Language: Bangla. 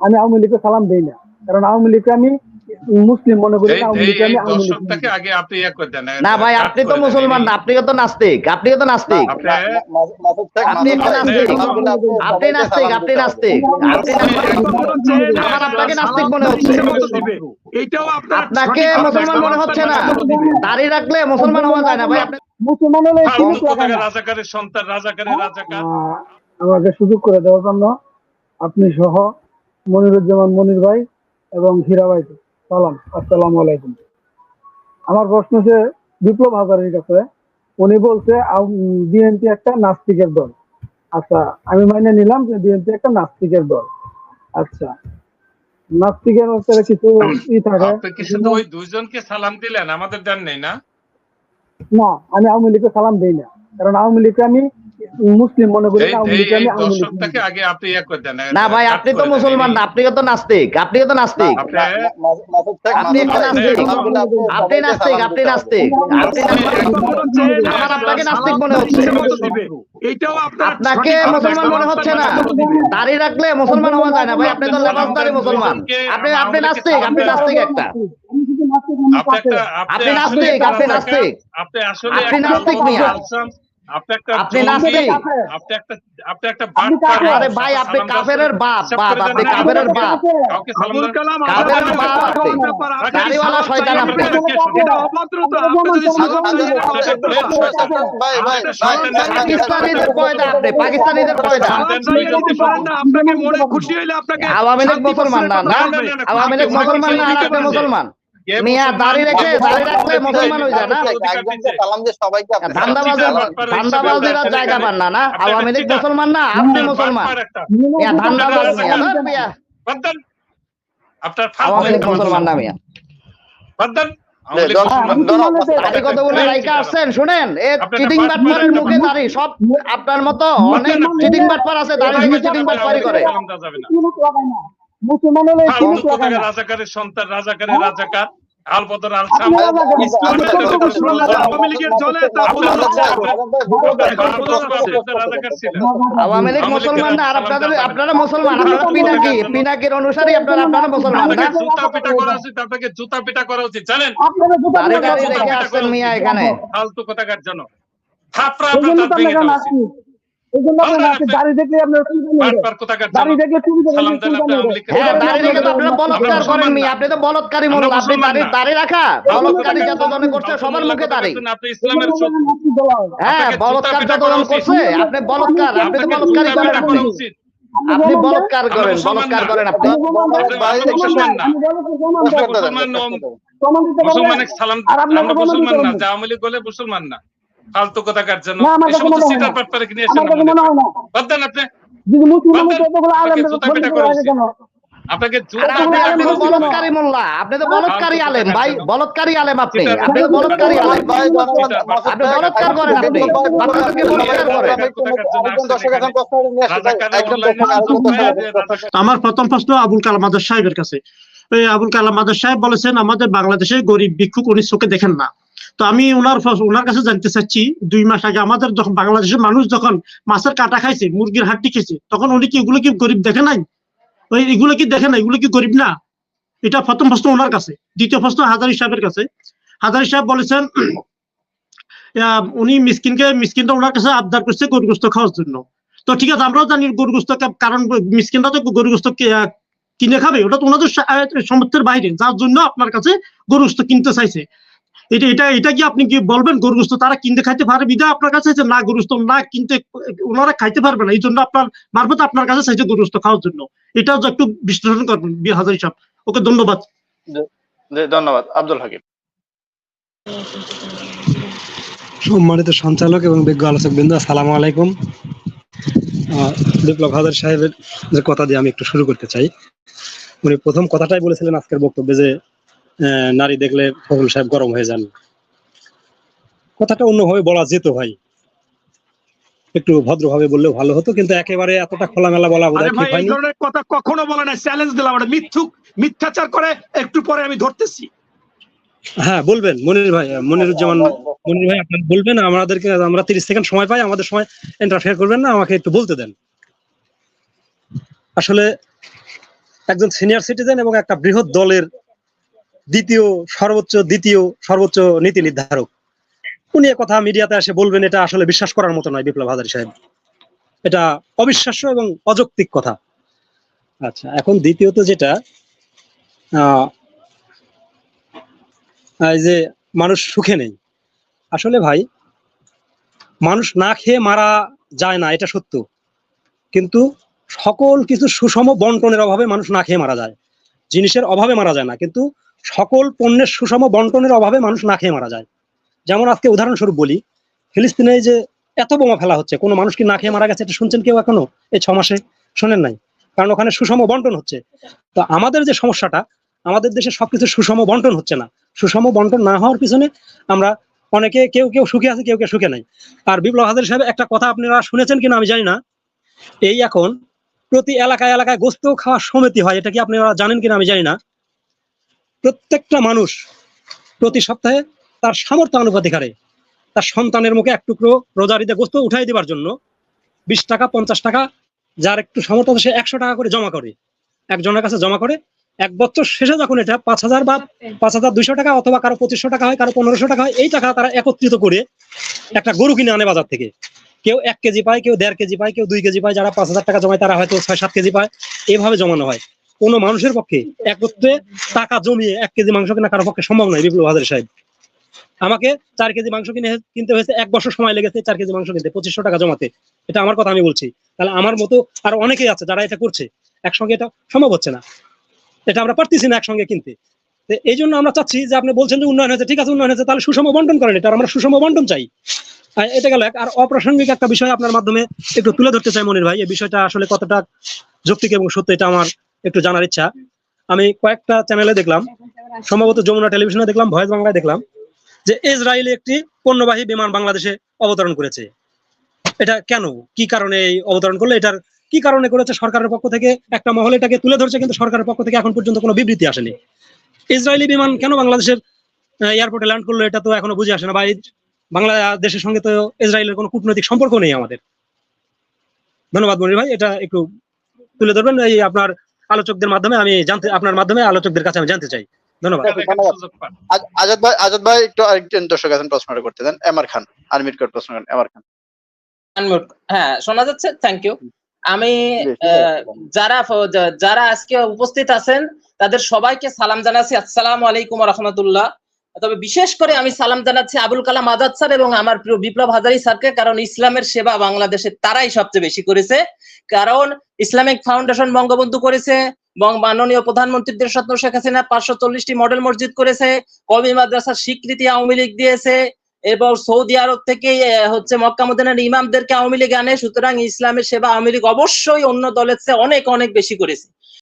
আমি আওয়ামী লীগকে সালাম দেই না, কারণ আওয়ামী লীগকে আমি মুসলিম মনে করি না। আওয়ামী লীগকে আমি আওয়ামী লীগ আগে আপনি ইয়া করে দেন না ভাই, আপনি তো মুসলমান না, আপনি তো নাস্তিক, আপনি তো নাস্তিক, আপনি নাস্তিক, আপনি নাস্তিক, আপনি নাস্তিক, আমার আপনাকে নাস্তিক মনে হচ্ছে, আপনাকে মুসলমান মনে হচ্ছে না। দাড়ি রাখলে মুসলমান হওয়া যায় না ভাই। আপনি মুসলমান হলে রাজাকারের সন্তান, রাজাকারের রাজাকার। আমাকে সুযোগ করে দেওয়ার জন্য আপনি সহ মনিরুজ্জামান মনির ভাই এবং হীরা ভাইকে সালাম, আসসালামু আলাইকুম। আমার প্রশ্ন হচ্ছে বিপ্লব হাজারীর কাছে, উনি বলছে বিএনপি একটা নাস্তিকের দল। আচ্ছা, আমি মাইনে নিলাম যে বিএনপি একটা নাস্তিকের দল। আচ্ছা, নাস্তিকের মধ্যে কিছু থাকে, আপনি কি শুধু ওই দুইজনকে সালাম দিলেন, আমাদের দেন নাই না? না, আমি আওয়ামী লীগকে সালাম দেই না, কারণ আওয়ামী লীগকে আমি মুসলিম মনে করি না। আওয়ামী লীগকে আমি আওয়ামী লীগ আগে আপনি ইয়া করে দেন। না ভাই, আপনি তো মুসলমান না, আপনি তো নাস্তিক, আপনি তো নাস্তিক, আপনি একটা নাস্তিক, আপনি নাস্তিক, আপনি নাস্তিক, আমার আপনাকে নাস্তিক মনে হচ্ছে, আপনাকে মুসলমান মনে হচ্ছে না। দাড়ি রাখলে মুসলমান হওয়া যায় না ভাই, আপনি তো লেবাসদারি মুসলমান, আপনি নাস্তিক, আপনি নাস্তিক একটা, আপনি নাস্তিক, আপনি নাস্তিক, আপনি নাস্তিক মিয়া, আপনি নাস্তিক, আরে ভাই আপনি কাফেরের বাপ, আপনি কাফেরের বাপ, কাফেরের বাপ, দাড়িওয়ালা শয়তান আপনি। পাকিস্তানিদের পয়দা, আপনি পাকিস্তানিদের পয়দা। আওয়ামী লীগ মুসলমান না, না আওয়ামী লীগ মুসলমান না, আপনি মুসলমান মিয়া, দাড়ি রাখলে মুসলমান হয়ে যায় না। ধান্দাবাজিরা জায়গা পান না, না আওয়ামী লীগ মুসলমান না, আপনি মুসলমান মিয়া, ধান্দাবাজ মিয়া, আওয়ামী লীগ মুসলমান না মিয়া। কতগুলো রাইকা আসছেন শুনেন, চিটিং বাটপারের মুখে দাড়ি, সব আপনার মতো অনেক চিটিং বাটপার আছে, দাড়ি থেকে চিটিং বাটপারি করে। মুসলমান হলে রাজাকারের সন্তান, রাজাকারের রাজাকার, আলবদর আল আওয়ামী লীগ মুসলমান না, আর আপনারা মুসলমান, আপনারা পিনাকির অনুসারী, আপনারা মুসলমান না। আপনাকে জুতা পিটা করা উচিত জানেন, দাড়ি রেখে আসছেন মিয়া এখানে ফালতু কথাকার জন্য। দাড়ি দেখলে বলৎকার করেন মিয়া, আপনি তো বলৎকারী মোল্লা, আপনি দাড়ি রাখা বলৎকারী যতজনে করছে সবার মুখে দাড়ি। হ্যাঁ, বলৎকার যতজন করছে, আপনি বলৎকার, আপনি তো বলৎকারী করেন, আপনি বলৎকার করেন, বলৎকার করেন আপনি। মুসলমান সালাম, আমরা মুসলমান না, আওয়ামী লীগ বলে মুসলমান না, ফালতু কথাকার জন্য আপনাকে বলৎকারী মোল্লা, আপনি তো বলৎকারী আলেম ভাই, বলৎকারী আলেম আপনি, আপনি তো বলৎকারী আলেম, আপনি বলৎকার করেন, আপনি বাচ্চাদেরকে বলৎকার করেন। আমার প্রথম প্রশ্ন আবুল কালাম আজাদ সাহেবের কাছে। আবুল কালাম আজাদ সাহেব বলেছেন আমাদের বাংলাদেশে গরিব ভিক্ষুক উনি চোখে দেখেন না। তো আমি ওনার কাছে জানতে চাচ্ছি, 2 মাস আগে আমাদের যখন বাংলাদেশের মানুষ যখন মাছের কাটা খাইছে, মুরগির হাড্ডি খেয়েছে, তখন উনি কি এগুলো কি গরিব দেখে নাই? এগুলো কি দেখে না? এগুলো কি গরিব না? এটা প্রথম প্রশ্ন ওনার কাছে। দ্বিতীয় প্রশ্ন হাজারী সাহেবের কাছে। হাজারী সাহেব বলেছেন উনি মিসকিনটা ওনার কাছে আবদার করছে গরু গোশত খাওয়ার জন্য। তো ঠিক আছে, আমরাও জানি গরু গোশত, কারণ মিসকিনরা তো গরু গোশত কিনে খাবে, ওটা তো ওনাদের সামর্থ্যের বাইরে, যার জন্য আপনার কাছে গরু গোশত কিনতে চাইছে। এটা কি আপনি কি বলবেন গরু গোশত তারা কিনতে খাইতে পারে বিধায় আপনার কাছে চাইছে, না গরু গোশত না কিনতে ওনারা খাইতে পারবে না, এই জন্য আপনার মারফত আপনার কাছে চাইছে গরু গোশত খাওয়ার জন্য? এটাও একটু বিশ্লেষণ করবেন হাজারী সাহেব। ওকে, ধন্যবাদ। ধন্যবাদ। আব্দুল হাকিম। সম্মানিত সঞ্চালক এবং বিজ্ঞ আলোচক বৃন্দ, আসসালামু আলাইকুম। বিপ্লব হাজারী সাহেবের যে কথা দিয়ে আমি একটু শুরু করতে চাই। উনি প্রথম কথাটাই বলেছিলেন আজকের বক্তব্যে যে নারী দেখলে ফজল সাহেব গরম হয়ে যান। কথাটা অন্যভাবে বলা যেত ভাই, একটু ভদ্রভাবে বললেও ভালো হতো, কিন্তু একেবারে এতটা খোলামেলা বলা বোধহয় ঠিক হয়নি। এই ধরনের কথা কখনো বলে না, চ্যালেঞ্জ দিলাম, এটা মিথ্যাচার করে, একটু পরে আমি ধরতেছি। হ্যাঁ বলবেন মনির ভাই, মনিরুজ্জামান মনির ভাই, আপনারা বলবেন, আমাদেরকে, আমরা 30 সেকেন্ড সময় পাই, আমাদের সময় ইন্টারফেয়ার করবেন না, আমাকে একটু বলতে দেন। আসলে একজন সিনিয়র সিটিজেন এবং একটা বৃহৎ দলের দ্বিতীয় সর্বোচ্চ নীতি নির্ধারক, উনি কথা মিডিয়াতে এসে বলবেন, এটা আসলে বিশ্বাস করার মতো নয় বিপ্লব হাজারী সাহেব, এটা অবিশ্বাস্য এবং অযৌক্তিক কথা। আচ্ছা, এখন দ্বিতীয়ত যেটা এই যে মানুষ সুখে নেই, আসলে ভাই মানুষ না খেয়ে মারা যায় না, এটা সত্য, কিন্তু সকল কিছু সুষম বন্টনের অভাবে মানুষ না খেয়ে মারা যায়। জিনিসের অভাবে মারা যায় না, কিন্তু সকল পণ্যের সুষম বন্টনের অভাবে মানুষ না খেয়ে মারা যায়। যেমন আজকে উদাহরণস্বরূপ বলি, ফিলিস্তিনে যে এত বোমা ফেলা হচ্ছে, কোনো মানুষ কি না খেয়ে মারা গেছে এটা শুনছেন কেউ এখনো এই 6 মাসে? শোনেন নাই, কারণ ওখানে সুষম বন্টন হচ্ছে। তো আমাদের যে সমস্যাটা, আমাদের দেশে সবকিছু সুষম বন্টন হচ্ছে না। সুষম বন্টন না হওয়ার পিছনে আমরা অনেকে কেউ সুখে আছে, কেউ সুখে নাই। আর বিপ্লব হাজারী সাহেব একটা কথা আপনারা শুনেছেন কিনা আমি জানি না, এই এখন প্রতি এলাকায় গোস্ত খাওয়ার সমিতি হয়, এটা কি আপনারা জানেন কিনা আমি জানি না। প্রত্যেকটা মানুষ প্রতি সপ্তাহে তার সামর্থ্য অনুপাতিক হারে তার সন্তানের মুখে এক টুকরো রোজার ঈদে গোস্ত উঠাই দেওয়ার জন্য 20 টাকা 50 টাকা, যার একটু সামর্থ্য সে 100 টাকা করে জমা করে, একজনের কাছে জমা করে। 1 বছর শেষে যখন এটা 5000 বা 5200 টাকা অথবা কারো 2500 টাকা হয়, কারো 1500 টাকা হয়, এই টাকা তারা একত্রিত করে একটা গরু কিনে আনে বাজার থেকে। কেউ 1 কেজি পায়, কেউ 1.5 কেজি পায়, কেউ 2 কেজি পায়। যারা 5000 টাকা জমায় তারা হয়তো 6-7 কেজি পায়। এইভাবে জমানো হয়। কোনো মানুষের পক্ষে একত্রে টাকা জমিয়ে 1 কেজি মাংস কেনা কারো পক্ষে সম্ভব নয়। বিপ্লব হাজারী সাহেব, আমাকে 4 কেজি মাংস কিনতে হয়েছে, 1 বছর সময় লেগেছে 4 কেজি মাংস কিনতে, 2500 টাকা জমাতে। এটা আমার কথা আমি বলছি। তাহলে আমার মতো আর অনেকেই আছে যারা এটা করছে, একসঙ্গে এটা সম্ভব হচ্ছে না, এটা আমরা পারতেছি না একসঙ্গে কিনতে। এই জন্য আমরা চাচ্ছি যে আপনি বলছেন যে উন্নয়ন হয়েছে, ঠিক আছে উন্নয়ন হয়েছে, তাহলে সুষম বন্টন করেন, এটা আমরা সুষম বন্টন চাই। এটা গেল। আর অপ্রাসঙ্গিক একটা বিষয় আপনার মাধ্যমে একটু তুলে ধরতে চাই মনির ভাই, এই বিষয়টা আসলে কতটা যৌক্তিক এবং সত্য এটা আমার একটু জানার ইচ্ছা। আমি কয়েকটা চ্যানেলে দেখলাম, সম্ভবত যমুনা টেলিভিশনে দেখলাম, ভয়েস বাংলায় দেখলাম, যে ইসরায়েলি একটি পণ্যবাহী বিমান বাংলাদেশে অবতরণ করেছে। এটা কেন, কি কারণে এই অবতরণ করলো, এটার কি কারণে করেছে, সরকারের পক্ষ থেকে একটা মহল এটাকে তুলে ধরছে, কিন্তু সরকারের পক্ষ থেকে এখন পর্যন্ত কোনো বিবৃতি আসেনি। ইসরায়েলি বিমান কেন বাংলাদেশের এয়ারপোর্টে ল্যান্ড করলো, এটা তো এখনো বুঝে আসে না। বা বাংলাদেশের সঙ্গে তো ইসরায়েলের কোনো কূটনৈতিক সম্পর্ক নেই আমাদের। ধন্যবাদ মনির ভাই, এটা একটু তুলে ধরবেন এই আপনার আলোচকদের মাধ্যমে, আমি জানতে, আপনার মাধ্যমে আলোচকদের কাছে আমি জানতে চাই। ধন্যবাদ। আজাদ ভাই একটু আরেকজন দর্শক আছেন, প্রশ্নটা করতে দেন। এমআর খান আনমিউট করে প্রশ্ন করেন। এমআর খান। হ্যাঁ, শোনা যাচ্ছে? Thank you. আমি যারা আজকে উপস্থিত আছেন তাদের সবাইকে সালাম জানাচ্ছি, আসসালামু আলাইকুম ওয়া রাহমাতুল্লাহ। তবে বিশেষ করে আমি সালাম জানাচ্ছি আবুল কালাম আজাদ স্যার এবং আমার প্রিয় বিপ্লব হাজারী স্যারকে, কারণ ইসলামের সেবা বাংলাদেশে তারাই সবচেয়ে বেশি করেছে। কারণ ইসলামিক ফাউন্ডেশন বঙ্গবন্ধু করেছে, মাননীয় প্রধানমন্ত্রী দেশরত্ন শেখ হাসিনা 540টি মডেল মসজিদ করেছে, কওমি মাদ্রাসার স্বীকৃতি আওয়ামী লীগ দিয়েছে, এবং সৌদি আরব থেকে হচ্ছে মক্কা মদিনার ইমামদেরকে আওয়ামী লীগ আনে। সুতরাং ইসলামের সেবা আওয়ামী লীগ অবশ্যই অন্য দলের চেয়ে অনেক অনেক বেশি করেছে।